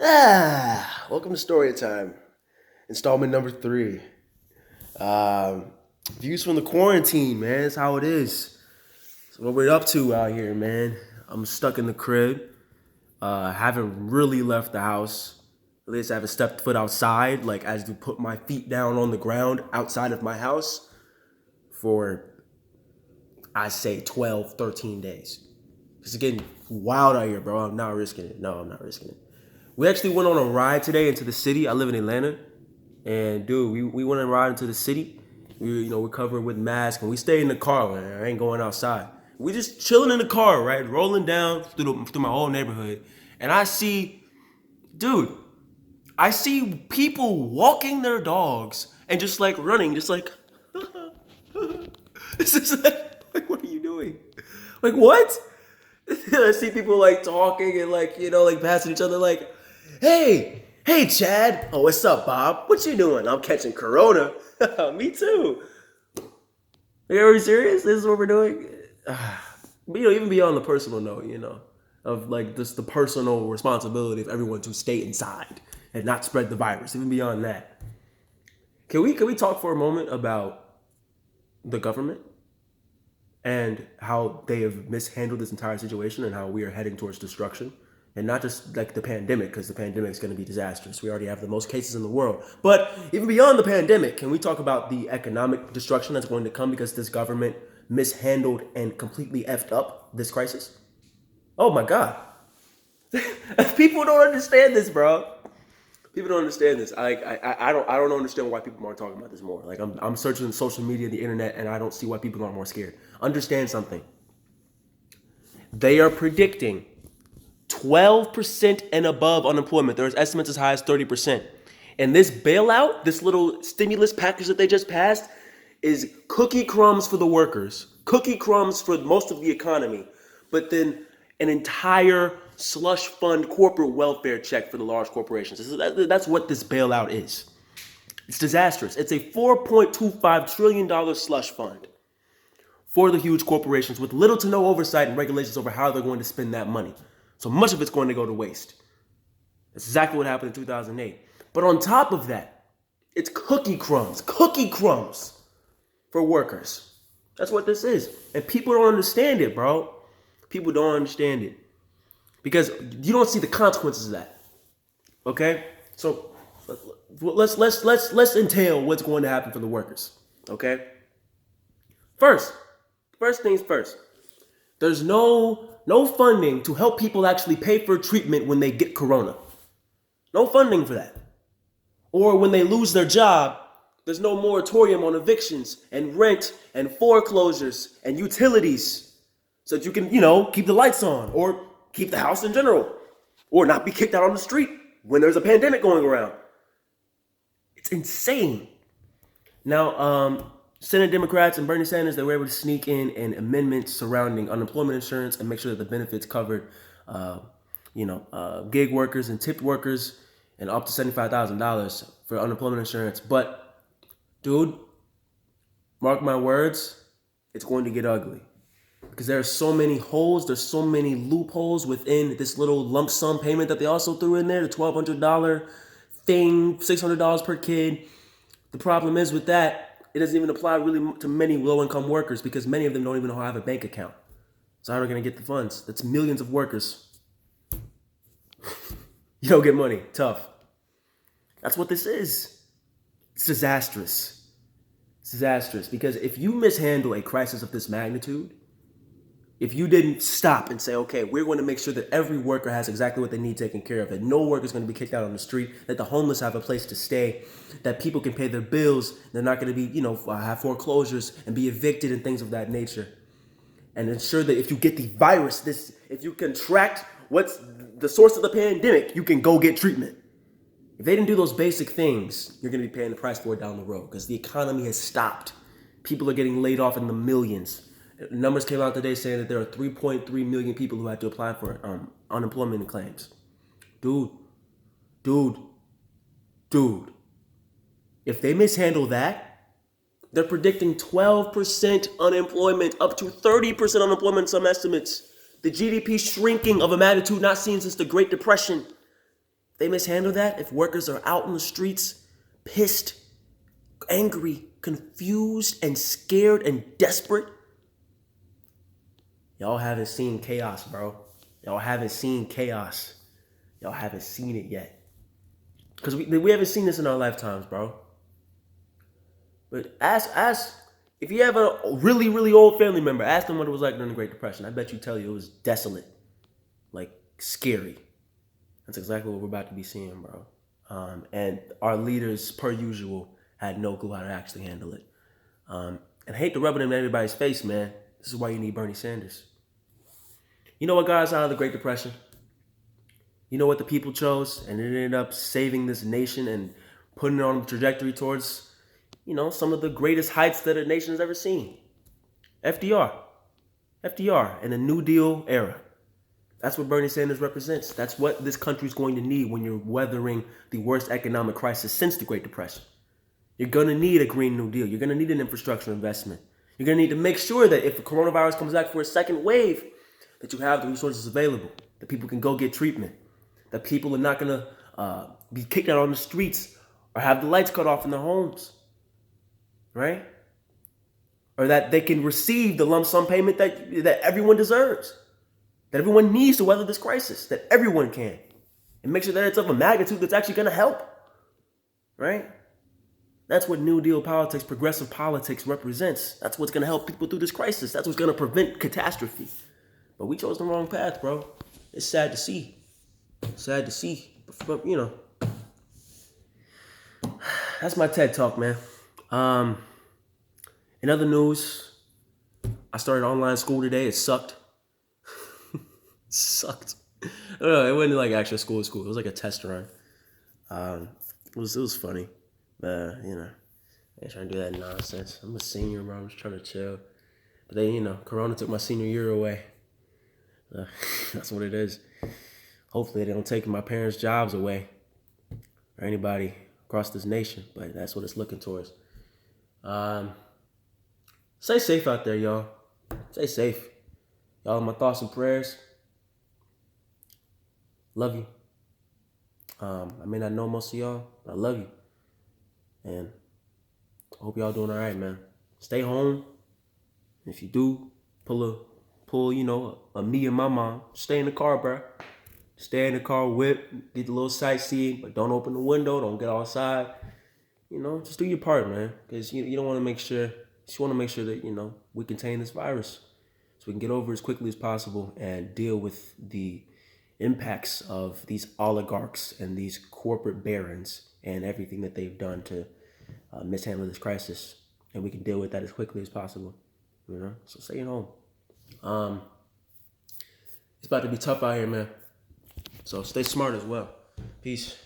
Welcome to Storytime, installment number 3. Views from the quarantine, man. That's how it is. So what we're up to out here, man. I'm stuck in the crib. Haven't really left the house. At least I haven't stepped foot outside, like as to put my feet down on the ground outside of my house for, I say, 12, 13 days. It's getting wild out here, bro. I'm not risking it. No, I'm not risking it. We actually went on a ride today into the city. I live in Atlanta. And dude, we went on a ride into the city. We're covered with masks and we stay in the car, man. I ain't going outside. We just chilling in the car, right? Rolling down through my whole neighborhood. And I see people walking their dogs and just like running, just like this is like what are you doing? Like what? I see people like talking and like passing each other like, hey Chad. Oh, what's up, Bob? What you doing? I'm catching corona. Me too. Are you serious? This is what we're doing? But even beyond the personal note, of like just the personal responsibility of everyone to stay inside and not spread the virus. Even beyond that, can we talk for a moment about the government and how they have mishandled this entire situation and how we are heading towards destruction? And not just like the pandemic, because the pandemic is going to be disastrous. We already have the most cases in the world. But even beyond the pandemic, can we talk about the economic destruction that's going to come because this government mishandled and completely effed up this crisis? Oh my God. People don't understand this, bro. People don't understand this. I don't understand why people aren't talking about this more. Like I'm searching social media, the internet, and I don't see why people aren't more scared. Understand something. They are predicting 12% and above unemployment. There's estimates as high as 30%. And this bailout, this little stimulus package that they just passed, is cookie crumbs for the workers, cookie crumbs for most of the economy, but then an entire slush fund corporate welfare check for the large corporations. That's what this bailout is. It's disastrous. It's a $4.25 trillion slush fund for the huge corporations with little to no oversight and regulations over how they're going to spend that money. So much of it's going to go to waste. That's exactly what happened in 2008. But on top of that, it's cookie crumbs for workers. That's what this is. And people don't understand it, bro. People don't understand it. Because you don't see the consequences of that. Okay? So let's entail what's going to happen for the workers. Okay? First things first. There's no funding to help people actually pay for treatment when they get corona. No funding for that. Or when they lose their job, there's no moratorium on evictions and rent and foreclosures and utilities so that you can, keep the lights on or keep the house in general or not be kicked out on the street when there's a pandemic going around. It's insane. Now, Senate Democrats and Bernie Sanders, they were able to sneak in an amendment surrounding unemployment insurance and make sure that the benefits covered, gig workers and tipped workers and up to $75,000 for unemployment insurance. But, dude, mark my words, it's going to get ugly. Because there are so many holes, there's so many loopholes within this little lump sum payment that they also threw in there, the $1,200 thing, $600 per kid. The problem is with that, it doesn't even apply really to many low-income workers because many of them don't even know how to have a bank account. So how are they going to get the funds? That's millions of workers. You don't get money. Tough. That's what this is. It's disastrous. It's disastrous because if you mishandle a crisis of this magnitude, if you didn't stop and say, okay, we're going to make sure that every worker has exactly what they need taken care of, that no worker is going to be kicked out on the street, that the homeless have a place to stay, that people can pay their bills, they're not going to be, have foreclosures and be evicted and things of that nature. And ensure that if you get the virus, if you contract what's the source of the pandemic, you can go get treatment. If they didn't do those basic things, you're going to be paying the price for it down the road because the economy has stopped. People are getting laid off in the millions. Numbers came out today saying that there are 3.3 million people who had to apply for unemployment claims. Dude. If they mishandle that, they're predicting 12% unemployment, up to 30% unemployment in some estimates. The GDP shrinking of a magnitude not seen since the Great Depression. they mishandle that, if workers are out in the streets, pissed, angry, confused, and scared and desperate, y'all haven't seen chaos, bro. Y'all haven't seen chaos. Y'all haven't seen it yet. Because we haven't seen this in our lifetimes, bro. But ask if you have a really, really old family member, ask them what it was like during the Great Depression. I bet you tell you it was desolate, like scary. That's exactly what we're about to be seeing, bro. And our leaders, per usual, had no clue how to actually handle it. And I hate to rub it in everybody's face, man. This is why you need Bernie Sanders. You know what got us out of the Great Depression? You know what the people chose? And it ended up saving this nation and putting it on the trajectory towards, some of the greatest heights that a nation has ever seen. FDR. FDR and the New Deal era. That's what Bernie Sanders represents. That's what this country's going to need when you're weathering the worst economic crisis since the Great Depression. You're going to need a Green New Deal. You're going to need an infrastructure investment. You're going to need to make sure that if the coronavirus comes back for a second wave, that you have the resources available, that people can go get treatment, that people are not going to be kicked out on the streets or have the lights cut off in their homes, right? Or that they can receive the lump sum payment that everyone deserves, that everyone needs to weather this crisis, that everyone can, and make sure that it's of a magnitude that's actually going to help, right? That's what New Deal politics, progressive politics represents. That's what's going to help people through this crisis. That's what's going to prevent catastrophe. But we chose the wrong path, bro. It's sad to see. Sad to see. But that's my TED Talk, man. In other news, I started online school today. It sucked. Sucked. I don't know. It wasn't like actual school. It was like a test run. It was funny. But, I ain't trying to do that nonsense. I'm a senior, bro. I'm just trying to chill. But then, Corona took my senior year away. That's what it is. Hopefully they don't take my parents' jobs away or anybody across this nation. But that's what it's looking towards. Stay safe out there, y'all. Stay safe. Y'all, my thoughts and prayers. Love you. I may not know most of y'all, but I love you. And I hope y'all doing all right, man. Stay home. If you do, pull a me and my mom. Stay in the car, bro. Stay in the car, whip, get the little sightseeing, but don't open the window, don't get outside. Just do your part, man. Because you don't want to make sure, just want to make sure that, we contain this virus. So we can get over it as quickly as possible and deal with the impacts of these oligarchs and these corporate barons and everything that they've done to mishandle this crisis. And we can deal with that as quickly as possible. So stay at home. It's about to be tough out here, man. So stay smart as well. Peace.